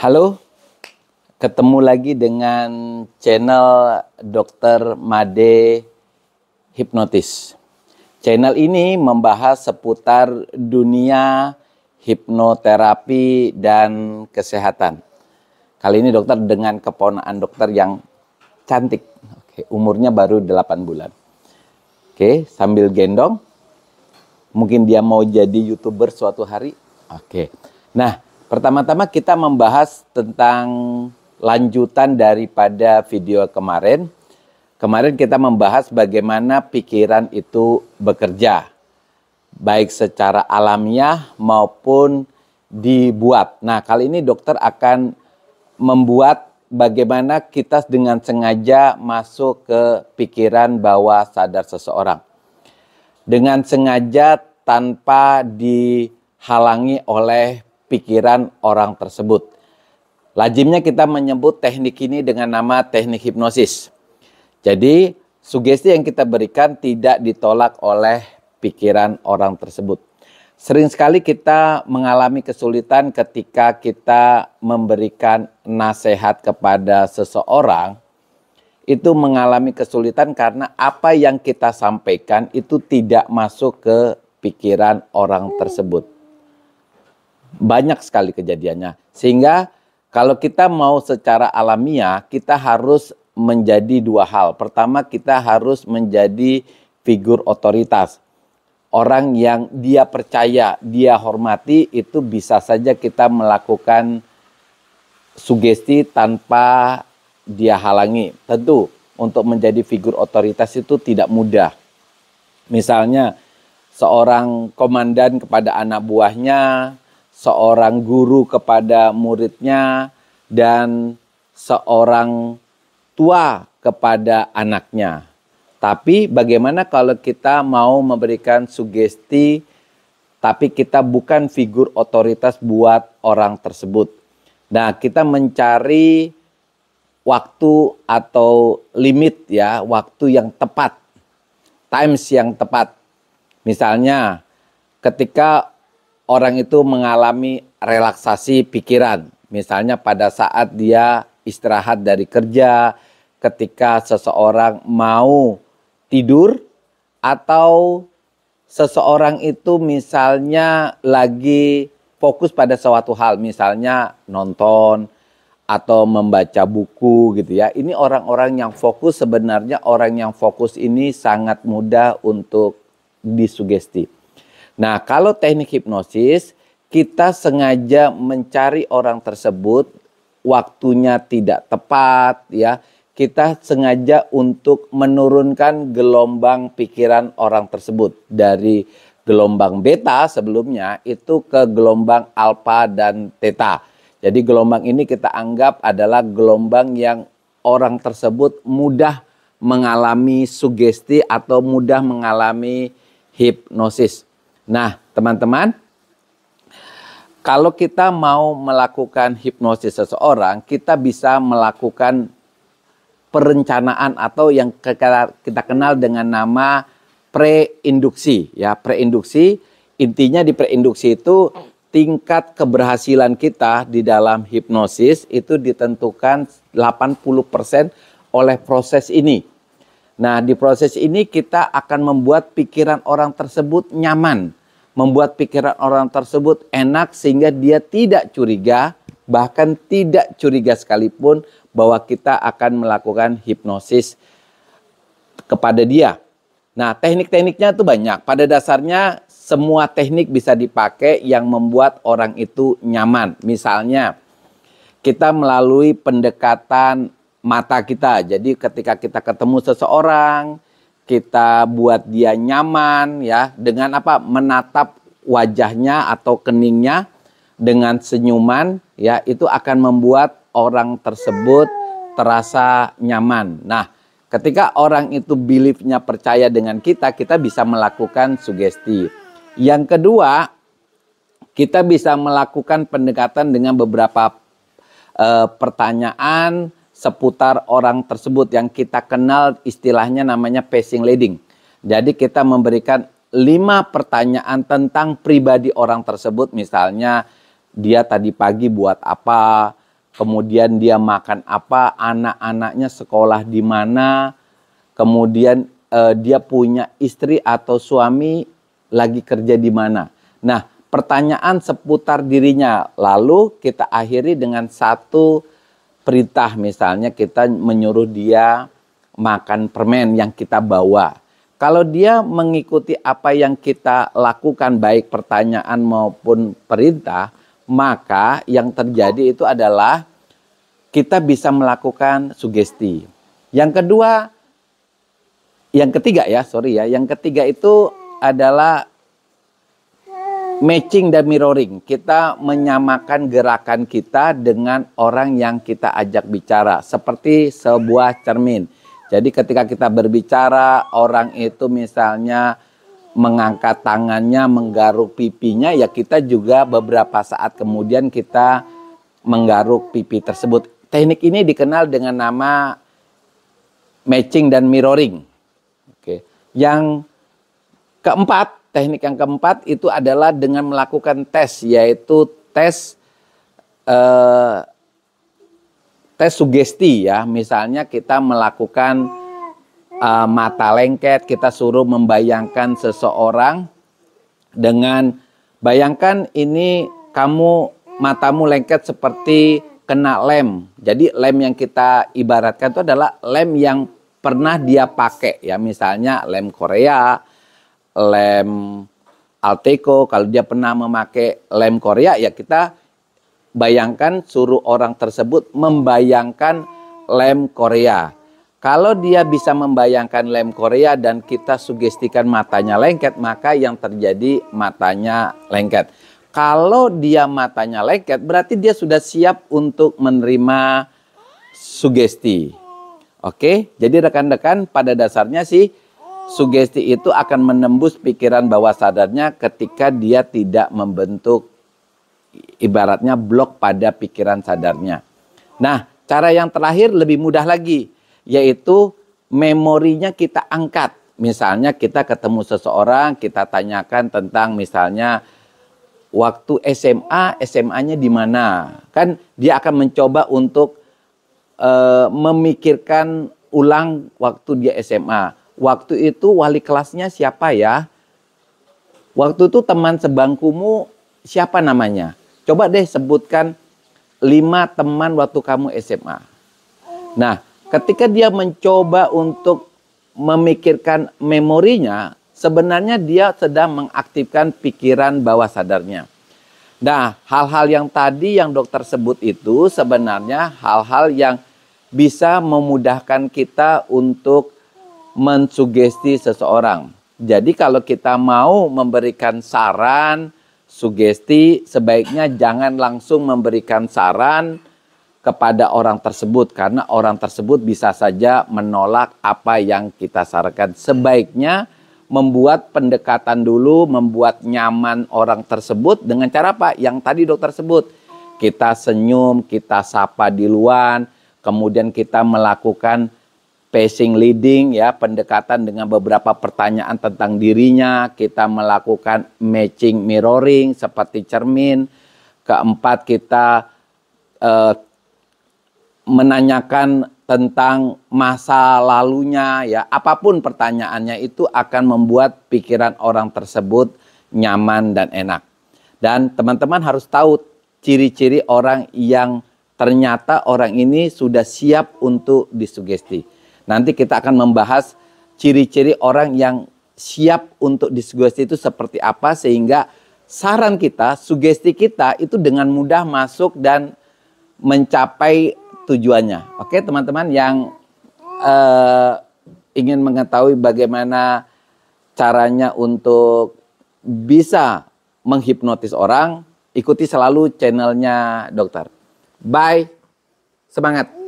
Halo, ketemu lagi dengan channel Dr. Made Hipnotis. Channel ini membahas seputar dunia hipnoterapi dan kesehatan. Kali ini dokter dengan keponakan dokter yang cantik. Umurnya baru 8 bulan. Sambil gendong. Mungkin dia mau jadi YouTuber suatu hari. Nah, pertama-tama kita membahas tentang lanjutan daripada video kemarin. Kemarin kita membahas bagaimana pikiran itu bekerja. Baik secara alamiah maupun dibuat. Nah, kali ini dokter akan membuat bagaimana kita dengan sengaja masuk ke pikiran bawah sadar seseorang. Dengan sengaja tanpa dihalangi oleh pikiran orang tersebut. Lazimnya kita menyebut teknik ini dengan nama teknik hipnosis. Jadi, sugesti yang kita berikan tidak ditolak oleh pikiran orang tersebut. Sering sekali kita mengalami kesulitan ketika kita memberikan nasihat kepada seseorang, itu mengalami kesulitan karena apa yang kita sampaikan itu tidak masuk ke pikiran orang tersebut. Banyak sekali kejadiannya. Sehingga kalau kita mau secara alamiah, kita harus menjadi dua hal. Pertama, kita harus menjadi figur otoritas. Orang yang dia percaya, dia hormati, itu bisa saja kita melakukan sugesti tanpa dia halangi. Tentu untuk menjadi figur otoritas itu tidak mudah. Misalnya seorang komandan kepada anak buahnya, seorang guru kepada muridnya, dan seorang tua kepada anaknya. Tapi bagaimana kalau kita mau memberikan sugesti tapi kita bukan figur otoritas buat orang tersebut. Nah, kita mencari waktu atau limit ya, waktu yang tepat, times yang tepat. Misalnya ketika orang itu mengalami relaksasi pikiran, misalnya pada saat dia istirahat dari kerja, ketika seseorang mau tidur, atau seseorang itu misalnya lagi fokus pada suatu hal, misalnya nonton, atau membaca buku gitu ya. Ini orang-orang yang fokus, sebenarnya orang yang fokus ini sangat mudah untuk disugesti. Nah, kalau teknik hipnosis, kita sengaja mencari orang tersebut, waktunya tidak tepat ya. Kita sengaja untuk menurunkan gelombang pikiran orang tersebut dari gelombang beta sebelumnya itu ke gelombang alfa dan theta. Jadi gelombang ini kita anggap adalah gelombang yang orang tersebut mudah mengalami sugesti atau mudah mengalami hipnosis. Nah, teman-teman, kalau kita mau melakukan hipnosis seseorang, kita bisa melakukan perencanaan atau yang kita kenal dengan nama preinduksi. Ya, preinduksi, intinya di preinduksi itu tingkat keberhasilan kita di dalam hipnosis itu ditentukan 80% oleh proses ini. Nah, di proses ini kita akan membuat pikiran orang tersebut nyaman. Membuat pikiran orang tersebut enak sehingga dia tidak curiga, bahkan tidak curiga sekalipun bahwa kita akan melakukan hipnosis kepada dia. Nah, teknik-tekniknya itu banyak. Pada dasarnya semua teknik bisa dipakai yang membuat orang itu nyaman. Misalnya, kita melalui pendekatan mata kita. Jadi ketika kita ketemu seseorang, kita buat dia nyaman ya dengan apa? Menatap wajahnya atau keningnya dengan senyuman ya, itu akan membuat orang tersebut terasa nyaman. Nah, ketika orang itu beliefnya percaya dengan kita, kita bisa melakukan sugesti. Yang kedua, kita bisa melakukan pendekatan dengan beberapa pertanyaan seputar orang tersebut yang kita kenal istilahnya namanya passing leading. Jadi kita memberikan 5 pertanyaan tentang pribadi orang tersebut. Misalnya dia tadi pagi buat apa, kemudian dia makan apa, anak-anaknya sekolah di mana, kemudian dia punya istri atau suami lagi kerja di mana. Nah, pertanyaan seputar dirinya. Lalu kita akhiri dengan satu perintah, misalnya kita menyuruh dia makan permen yang kita bawa. Kalau dia mengikuti apa yang kita lakukan, baik pertanyaan maupun perintah, maka yang terjadi itu adalah kita bisa melakukan sugesti. Yang ketiga itu adalah matching dan mirroring. Kita menyamakan gerakan kita dengan orang yang kita ajak bicara, seperti sebuah cermin. Jadi ketika kita berbicara, orang itu misalnya mengangkat tangannya, menggaruk pipinya, ya kita juga beberapa saat kemudian kita menggaruk pipi tersebut. Teknik ini dikenal dengan nama matching dan mirroring. Oke. Yang keempat, teknik yang keempat itu adalah dengan melakukan tes, yaitu tes sugesti ya. Misalnya kita melakukan mata lengket, kita suruh membayangkan seseorang dengan, bayangkan ini kamu matamu lengket seperti kena lem. Jadi lem yang kita ibaratkan itu adalah lem yang pernah dia pakai ya. Misalnya lem Korea, lem Alteco. Kalau dia pernah memakai lem Korea, ya kita bayangkan, suruh orang tersebut membayangkan lem Korea. Kalau dia bisa membayangkan lem Korea dan kita sugestikan matanya lengket, maka yang terjadi matanya lengket. Kalau dia matanya lengket, berarti dia sudah siap untuk menerima sugesti. Oke, jadi rekan-rekan, pada dasarnya sih sugesti itu akan menembus pikiran bawah sadarnya ketika dia tidak membentuk ibaratnya blok pada pikiran sadarnya. Nah, cara yang terakhir lebih mudah lagi, yaitu memorinya kita angkat. Misalnya kita ketemu seseorang, kita tanyakan tentang misalnya waktu SMA, SMA-nya di mana. Kan dia akan mencoba untuk memikirkan ulang waktu dia SMA. Waktu itu wali kelasnya siapa ya? Waktu itu teman sebangkumu siapa namanya? Coba deh sebutkan 5 teman waktu kamu SMA. Nah, ketika dia mencoba untuk memikirkan memorinya, sebenarnya dia sedang mengaktifkan pikiran bawah sadarnya. Nah, hal-hal yang tadi yang dokter sebut itu sebenarnya hal-hal yang bisa memudahkan kita untuk mensugesti seseorang. Jadi kalau kita mau memberikan saran, sugesti, sebaiknya jangan langsung memberikan saran kepada orang tersebut, karena orang tersebut bisa saja menolak apa yang kita sarankan. Sebaiknya membuat pendekatan dulu, membuat nyaman orang tersebut dengan cara apa? Yang tadi dokter sebut. Kita senyum, kita sapa duluan, kemudian kita melakukan passing leading ya, pendekatan dengan beberapa pertanyaan tentang dirinya. Kita melakukan matching mirroring seperti cermin. Keempat, kita menanyakan tentang masa lalunya ya. Apapun pertanyaannya itu akan membuat pikiran orang tersebut nyaman dan enak. Dan teman-teman harus tahu ciri-ciri orang yang ternyata orang ini sudah siap untuk disugesti. Nanti kita akan membahas ciri-ciri orang yang siap untuk disugesti itu seperti apa, sehingga saran kita, sugesti kita itu dengan mudah masuk dan mencapai tujuannya. Oke teman-teman yang ingin mengetahui bagaimana caranya untuk bisa menghipnotis orang, ikuti selalu channelnya dokter. Bye, semangat!